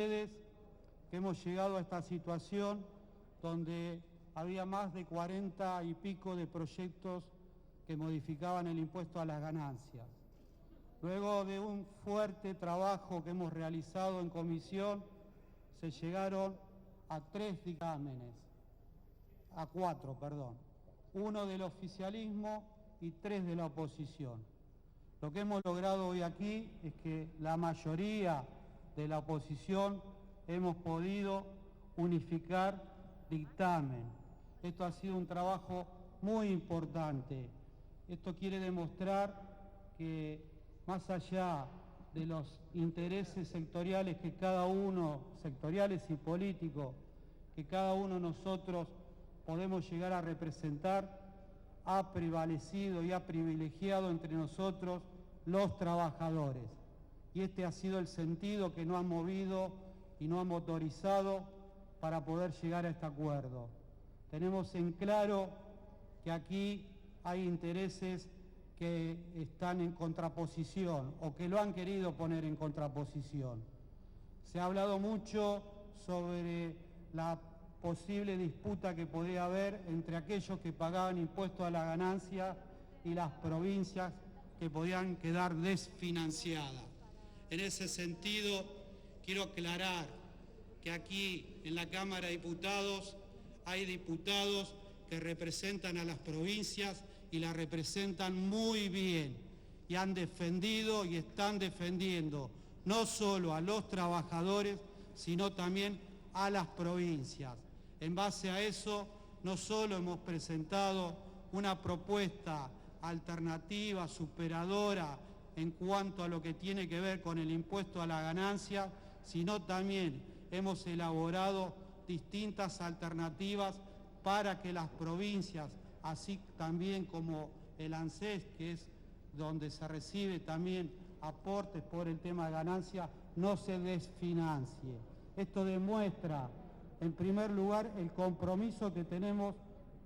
ustedes que hemos llegado a esta situación donde había más de 40 y pico de proyectos que modificaban el impuesto a las ganancias. Luego de un fuerte trabajo que hemos realizado en comisión, se llegaron a cuatro, uno del oficialismo y 3 de la oposición. Lo que hemos logrado hoy aquí es que la mayoría de la oposición hemos podido unificar dictamen. Esto ha sido un trabajo muy importante. Esto quiere demostrar que más allá de los intereses sectoriales que cada uno, sectoriales y políticos, que cada uno de nosotros podemos llegar a representar, ha prevalecido y ha privilegiado entre nosotros los trabajadores. Y este ha sido el sentido que nos ha movido y nos ha motorizado para poder llegar a este acuerdo. Tenemos en claro que aquí hay intereses que están en contraposición o que lo han querido poner en contraposición. Se ha hablado mucho sobre la posible disputa que podría haber entre aquellos que pagaban impuestos a la ganancia y las provincias que podían quedar desfinanciadas. En ese sentido, quiero aclarar que aquí en la Cámara de Diputados hay diputados que representan a las provincias y las representan muy bien y han defendido y están defendiendo no solo a los trabajadores, sino también a las provincias. En base a eso, no solo hemos presentado una propuesta alternativa, superadora, en cuanto a lo que tiene que ver con el impuesto a la ganancia, sino también hemos elaborado distintas alternativas para que las provincias, así también como el ANSES, que es donde se recibe también aportes por el tema de ganancia, no se desfinancie. Esto demuestra, en primer lugar, el compromiso que tenemos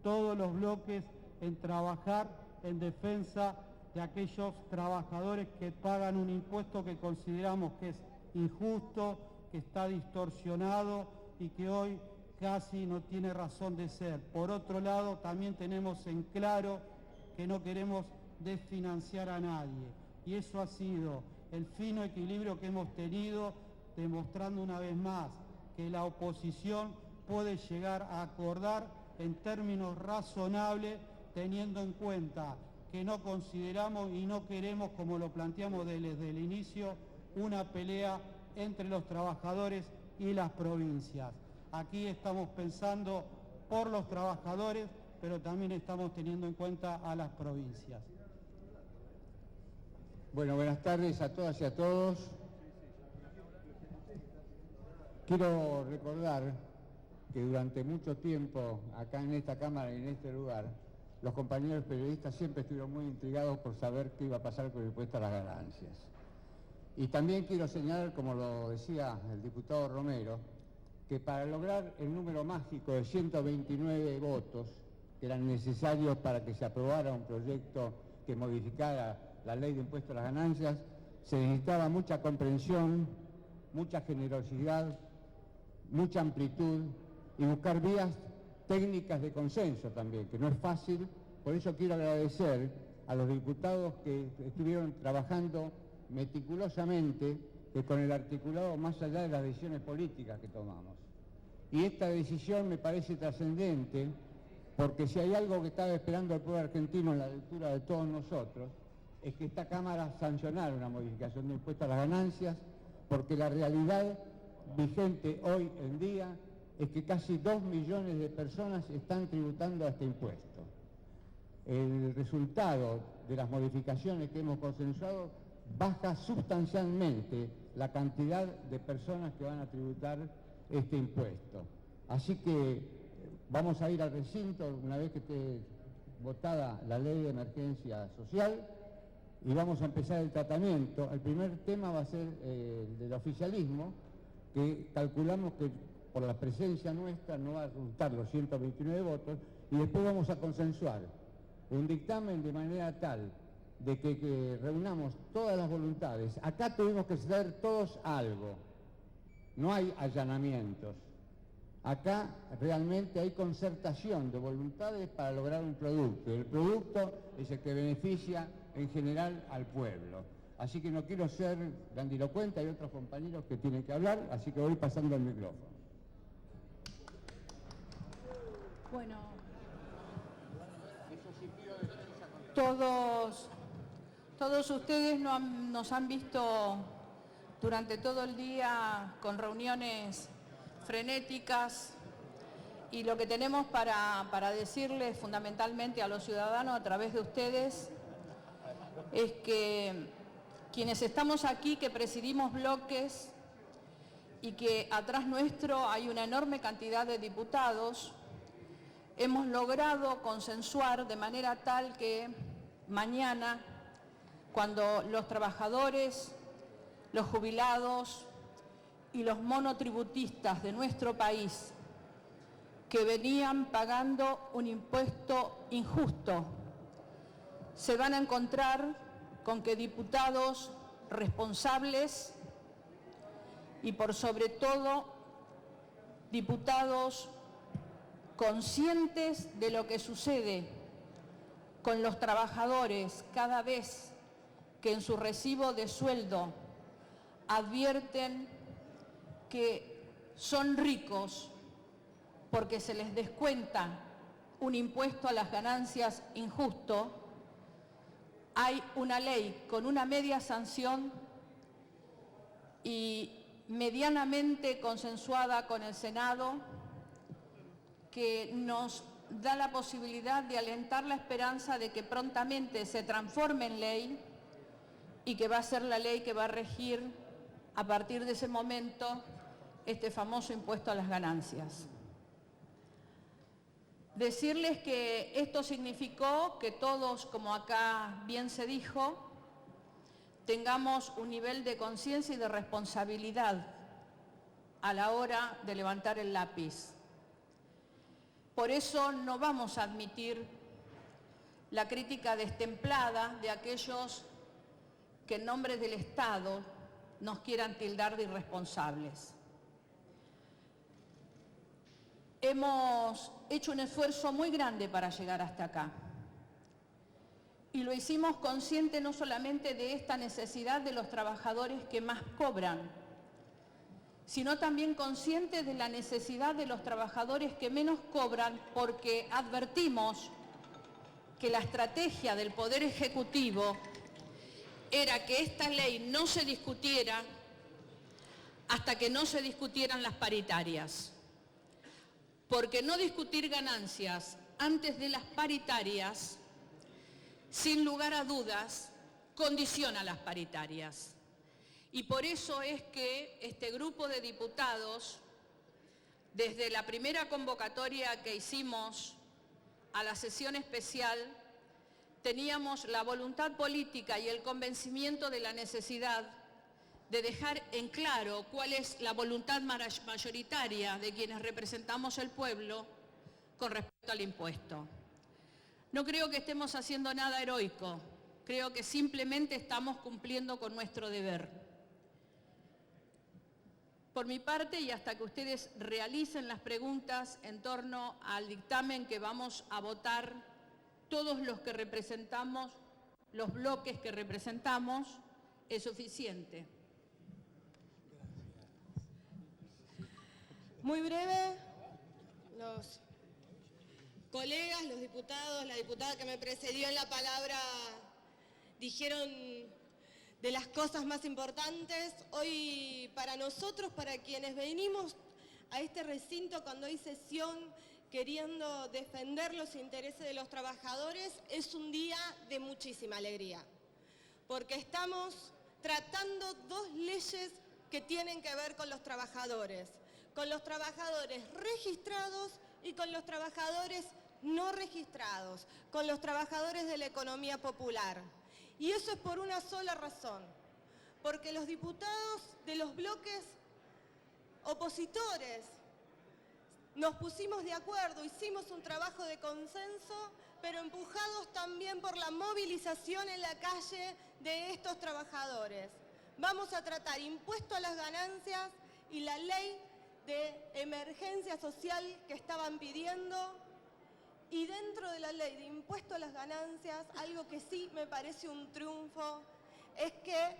todos los bloques en trabajar en defensa de aquellos trabajadores que pagan un impuesto que consideramos que es injusto, que está distorsionado y que hoy casi no tiene razón de ser. Por otro lado, también tenemos en claro que no queremos desfinanciar a nadie. Y eso ha sido el fino equilibrio que hemos tenido, demostrando una vez más que la oposición puede llegar a acordar en términos razonables, teniendo en cuenta que no consideramos y no queremos, como lo planteamos desde el inicio, una pelea entre los trabajadores y las provincias. Aquí estamos pensando por los trabajadores, pero también estamos teniendo en cuenta a las provincias. Bueno, buenas tardes a todas y a todos. Quiero recordar que durante mucho tiempo, acá en esta Cámara y en este lugar, los compañeros periodistas siempre estuvieron muy intrigados por saber qué iba a pasar con el impuesto a las ganancias. Y también quiero señalar, como lo decía el diputado Romero, que para lograr el número mágico de 129 votos que eran necesarios para que se aprobara un proyecto que modificara la ley de impuesto a las ganancias, se necesitaba mucha comprensión, mucha generosidad, mucha amplitud y buscar vías técnicas de consenso también, que no es fácil. Por eso quiero agradecer a los diputados que estuvieron trabajando meticulosamente con el articulado más allá de las decisiones políticas que tomamos. Y esta decisión me parece trascendente, porque si hay algo que estaba esperando el pueblo argentino en la lectura de todos nosotros, es que esta Cámara sancionara una modificación de impuesto a las ganancias, porque la realidad vigente hoy en día es que casi 2 millones de personas están tributando a este impuesto. El resultado de las modificaciones que hemos consensuado baja sustancialmente la cantidad de personas que van a tributar este impuesto. Así que vamos a ir al recinto una vez que esté votada la ley de emergencia social y vamos a empezar el tratamiento. El primer tema va a ser el del oficialismo, que calculamos que por la presencia nuestra no va a resultar los 129 votos, y después vamos a consensuar un dictamen de manera tal de que reunamos todas las voluntades. Acá tuvimos que ceder todos algo. no hay allanamientos. Acá realmente hay concertación de voluntades para lograr un producto. El producto es el que beneficia en general al pueblo. Así que no quiero ser grandilocuente, hay otros compañeros que tienen que hablar, así que voy pasando el micrófono. Bueno, todos ustedes nos han visto durante todo el día con reuniones frenéticas, y lo que tenemos para decirles fundamentalmente a los ciudadanos a través de ustedes es que quienes estamos aquí, que presidimos bloques y que atrás nuestro hay una enorme cantidad de diputados, hemos logrado consensuar de manera tal que mañana, cuando los trabajadores, los jubilados y los monotributistas de nuestro país, que venían pagando un impuesto injusto, se van a encontrar con que diputados responsables y, por sobre todo, diputados conscientes de lo que sucede con los trabajadores cada vez que en su recibo de sueldo advierten que son ricos porque se les descuenta un impuesto a las ganancias injusto. Hay una ley con una media sanción y medianamente consensuada con el Senado que nos da la posibilidad de alentar la esperanza de que prontamente se transforme en ley y que va a ser la ley que va a regir a partir de ese momento este famoso impuesto a las ganancias. Decirles que esto significó que todos, como acá bien se dijo, tengamos un nivel de conciencia y de responsabilidad a la hora de levantar el lápiz. Por eso no vamos a admitir la crítica destemplada de aquellos que en nombre del Estado nos quieran tildar de irresponsables. Hemos hecho un esfuerzo muy grande para llegar hasta acá. Y lo hicimos consciente no solamente de esta necesidad de los trabajadores que más cobran, sino también consciente de la necesidad de los trabajadores que menos cobran, porque advertimos que la estrategia del Poder Ejecutivo era que esta ley no se discutiera hasta que no se discutieran las paritarias. Porque no discutir ganancias antes de las paritarias, sin lugar a dudas, condiciona las paritarias. Y por eso es que este grupo de diputados, desde la primera convocatoria que hicimos a la sesión especial, teníamos la voluntad política y el convencimiento de la necesidad de dejar en claro cuál es la voluntad mayoritaria de quienes representamos el pueblo con respecto al impuesto. No creo que estemos haciendo nada heroico, creo que simplemente estamos cumpliendo con nuestro deber. Por mi parte, y hasta que ustedes realicen las preguntas en torno al dictamen que vamos a votar todos los que representamos, los bloques que representamos, es suficiente. Muy breve, los colegas, los diputados, la diputada que me precedió en la palabra dijeron de las cosas más importantes. Hoy para nosotros, para quienes venimos a este recinto cuando hay sesión queriendo defender los intereses de los trabajadores, es un día de muchísima alegría, porque estamos tratando dos leyes que tienen que ver con los trabajadores registrados y con los trabajadores no registrados, con los trabajadores de la economía popular. Y eso es por una sola razón, porque los diputados de los bloques opositores nos pusimos de acuerdo, hicimos un trabajo de consenso, pero empujados también por la movilización en la calle de estos trabajadores. Vamos a tratar impuesto a las ganancias y la ley de emergencia social que estaban pidiendo. Y dentro de la ley de impuesto a las ganancias, algo que sí me parece un triunfo, es que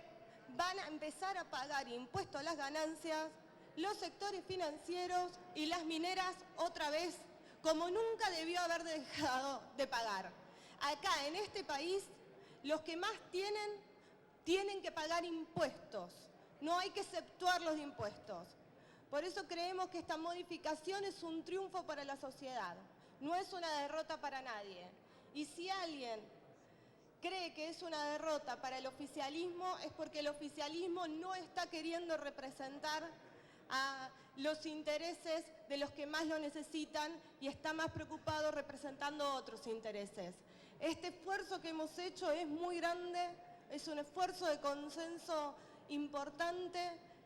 van a empezar a pagar impuesto a las ganancias los sectores financieros y las mineras otra vez, como nunca debió haber dejado de pagar. Acá, en este país, los que más tienen que pagar impuestos. No hay que exceptuarlos de impuestos. Por eso creemos que esta modificación es un triunfo para la sociedad. No es una derrota para nadie. Y si alguien cree que es una derrota para el oficialismo, es porque el oficialismo no está queriendo representar a los intereses de los que más lo necesitan y está más preocupado representando otros intereses. Este esfuerzo que hemos hecho es muy grande, es un esfuerzo de consenso importante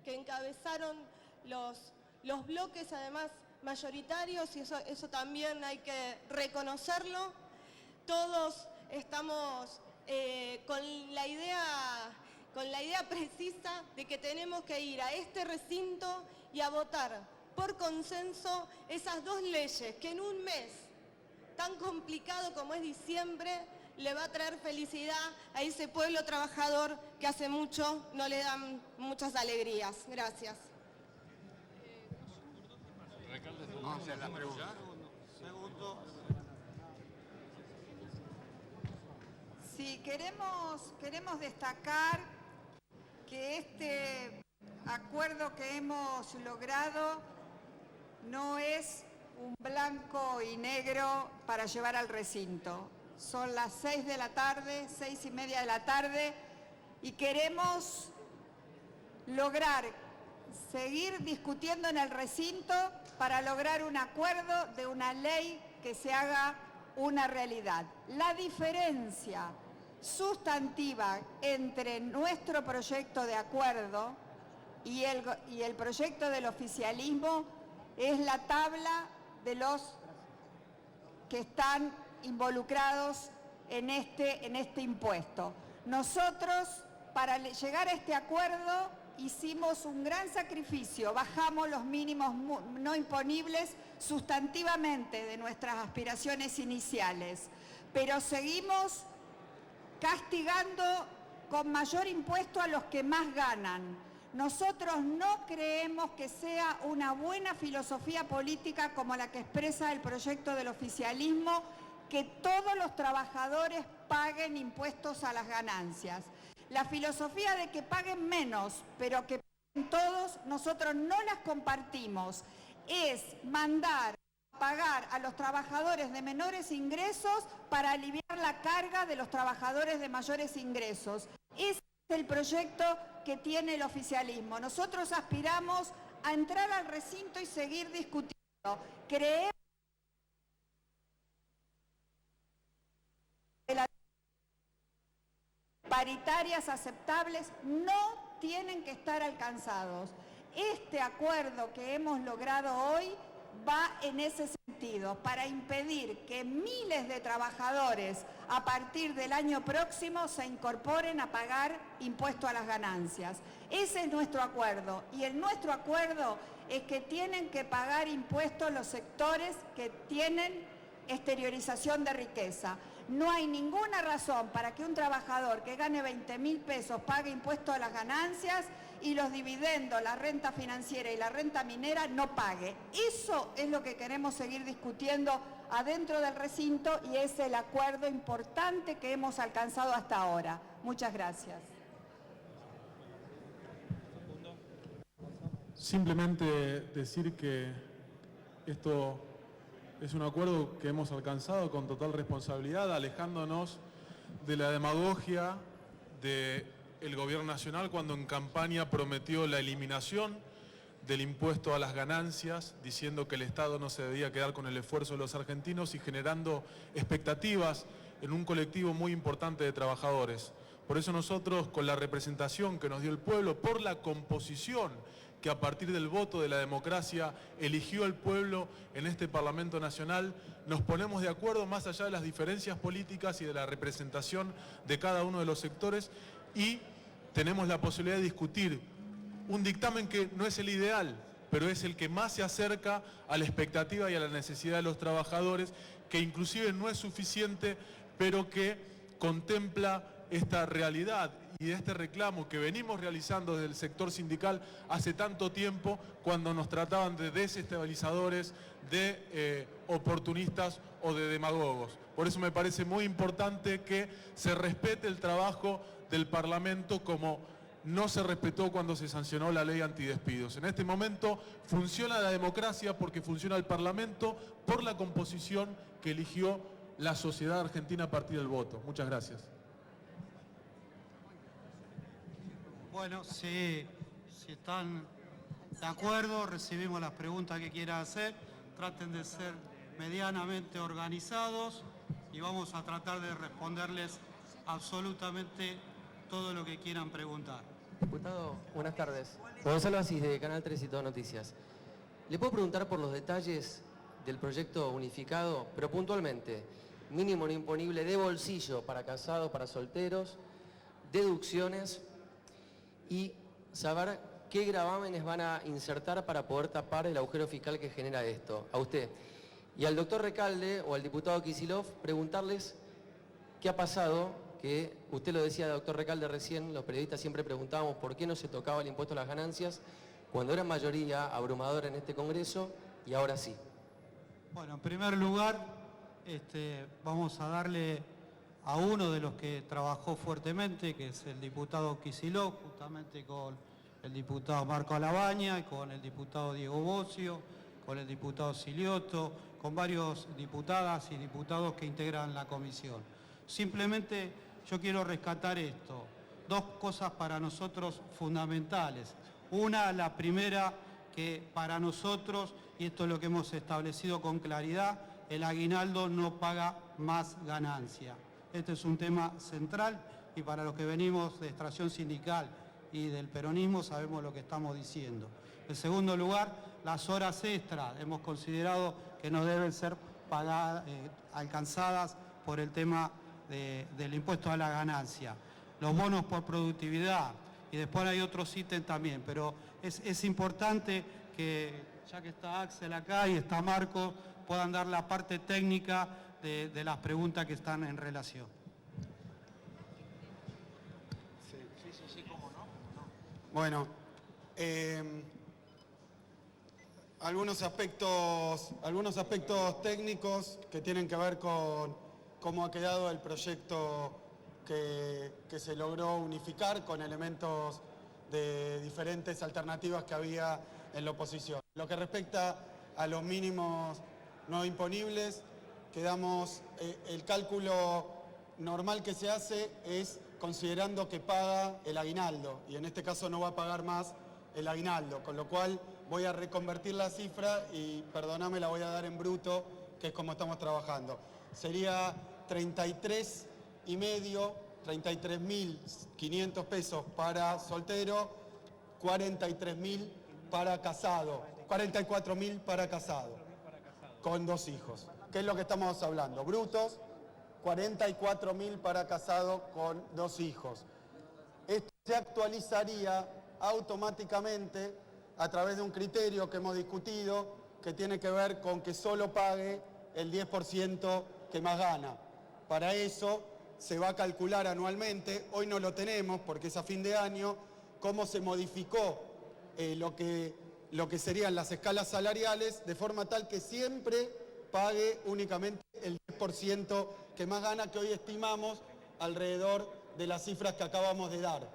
que encabezaron los bloques, además mayoritarios, y eso también hay que reconocerlo. Todos estamos con la idea precisa de que tenemos que ir a este recinto y a votar por consenso esas dos leyes que en un mes tan complicado como es diciembre le va a traer felicidad a ese pueblo trabajador que hace mucho no le dan muchas alegrías. Gracias. Vamos a hacer la pregunta. Sí, queremos destacar que este acuerdo que hemos logrado no es un blanco y negro para llevar al recinto. Son las 6 de la tarde, 6:30 de la tarde, y queremos lograr seguir discutiendo en el recinto para lograr un acuerdo de una ley que se haga una realidad. La diferencia sustantiva entre nuestro proyecto de acuerdo y el proyecto del oficialismo es la tabla de los que están involucrados en este impuesto. Nosotros, para llegar a este acuerdo, hicimos un gran sacrificio, bajamos los mínimos no imponibles sustantivamente de nuestras aspiraciones iniciales, pero seguimos castigando con mayor impuesto a los que más ganan. Nosotros no creemos que sea una buena filosofía política como la que expresa el proyecto del oficialismo, que todos los trabajadores paguen impuestos a las ganancias. La filosofía de que paguen menos, pero que paguen todos, nosotros no las compartimos. Es mandar a pagar a los trabajadores de menores ingresos para aliviar la carga de los trabajadores de mayores ingresos. Ese es el proyecto que tiene el oficialismo. Nosotros aspiramos a entrar al recinto y seguir discutiendo. Creemos que las paritarias aceptables no tienen que estar alcanzados. Este acuerdo que hemos logrado hoy va en ese sentido, para impedir que miles de trabajadores a partir del año próximo se incorporen a pagar impuesto a las ganancias. Ese es nuestro acuerdo, y en nuestro acuerdo es que tienen que pagar impuestos los sectores que tienen exteriorización de riqueza. No hay ninguna razón para que un trabajador que gane 20.000 pesos pague impuesto a las ganancias y los dividendos, la renta financiera y la renta minera no pague. Eso es lo que queremos seguir discutiendo adentro del recinto, y es el acuerdo importante que hemos alcanzado hasta ahora. Muchas gracias. Simplemente decir que esto es un acuerdo que hemos alcanzado con total responsabilidad, alejándonos de la demagogia del gobierno nacional cuando en campaña prometió la eliminación del impuesto a las ganancias, diciendo que el Estado no se debía quedar con el esfuerzo de los argentinos y generando expectativas en un colectivo muy importante de trabajadores. Por eso nosotros, con la representación que nos dio el pueblo, por la composición que a partir del voto de la democracia eligió el pueblo en este Parlamento Nacional, nos ponemos de acuerdo más allá de las diferencias políticas y de la representación de cada uno de los sectores, y tenemos la posibilidad de discutir un dictamen que no es el ideal, pero es el que más se acerca a la expectativa y a la necesidad de los trabajadores, que inclusive no es suficiente, pero que contempla esta realidad y este reclamo que venimos realizando desde el sector sindical hace tanto tiempo, cuando nos trataban de desestabilizadores, de oportunistas o de demagogos. Por eso me parece muy importante que se respete el trabajo del Parlamento como no se respetó cuando se sancionó la ley antidespidos. En este momento funciona la democracia porque funciona el Parlamento por la composición que eligió la sociedad argentina a partir del voto. Muchas gracias. Bueno, si están de acuerdo, recibimos las preguntas que quieran hacer. Traten de ser medianamente organizados y vamos a tratar de responderles absolutamente todo lo que quieran preguntar. Diputado, buenas tardes. Gonzalo Asís, de Canal 3 y Todo Noticias. ¿Le puedo preguntar por los detalles del proyecto unificado, pero puntualmente? Mínimo no imponible de bolsillo para casados, para solteros, deducciones y saber qué gravámenes van a insertar para poder tapar el agujero fiscal que genera esto. A usted. Y al doctor Recalde o al diputado Kicillof, preguntarles qué ha pasado, que usted lo decía, doctor Recalde, recién, los periodistas siempre preguntábamos por qué no se tocaba el impuesto a las ganancias cuando era mayoría abrumadora en este Congreso y ahora sí. Bueno, en primer lugar, vamos a darle a uno de los que trabajó fuertemente, que es el diputado Kicillof, justamente con el diputado Marco Alabaña, con el diputado Diego Bocio, con el diputado Silioto, con varios diputadas y diputados que integran la comisión. Simplemente yo quiero rescatar esto, dos cosas para nosotros fundamentales. Una, la primera, que para nosotros, y esto es lo que hemos establecido con claridad, el aguinaldo no paga más ganancia. Este es un tema central y para los que venimos de extracción sindical y del peronismo sabemos lo que estamos diciendo. En segundo lugar, las horas extras hemos considerado que no deben ser pagadas, alcanzadas por el tema del impuesto a la ganancia. Los bonos por productividad y después hay otros ítems también, pero es importante que, ya que está Axel acá y está Marco, puedan dar la parte técnica de las preguntas que están en relación. Sí, cómo no. Bueno, algunos aspectos técnicos que tienen que ver con cómo ha quedado el proyecto que se logró unificar con elementos de diferentes alternativas que había en la oposición. Lo que respecta a los mínimos no imponibles, el cálculo normal que se hace es considerando que paga el aguinaldo, y en este caso no va a pagar más el aguinaldo, con lo cual voy a reconvertir la cifra y, perdóname, la voy a dar en bruto, que es como estamos trabajando. Sería 33.500 pesos para soltero, 43.000 para casado, 44.000 para casado, con 2 hijos. ¿Qué es lo que estamos hablando? Brutos, 44.000 para casado con 2 hijos. Esto se actualizaría automáticamente a través de un criterio que hemos discutido, que tiene que ver con que solo pague el 10% que más gana. Para eso se va a calcular anualmente, hoy no lo tenemos porque es a fin de año, cómo se modificó lo que serían las escalas salariales, de forma tal que siempre pague únicamente el 10% que más gana, que hoy estimamos alrededor de las cifras que acabamos de dar.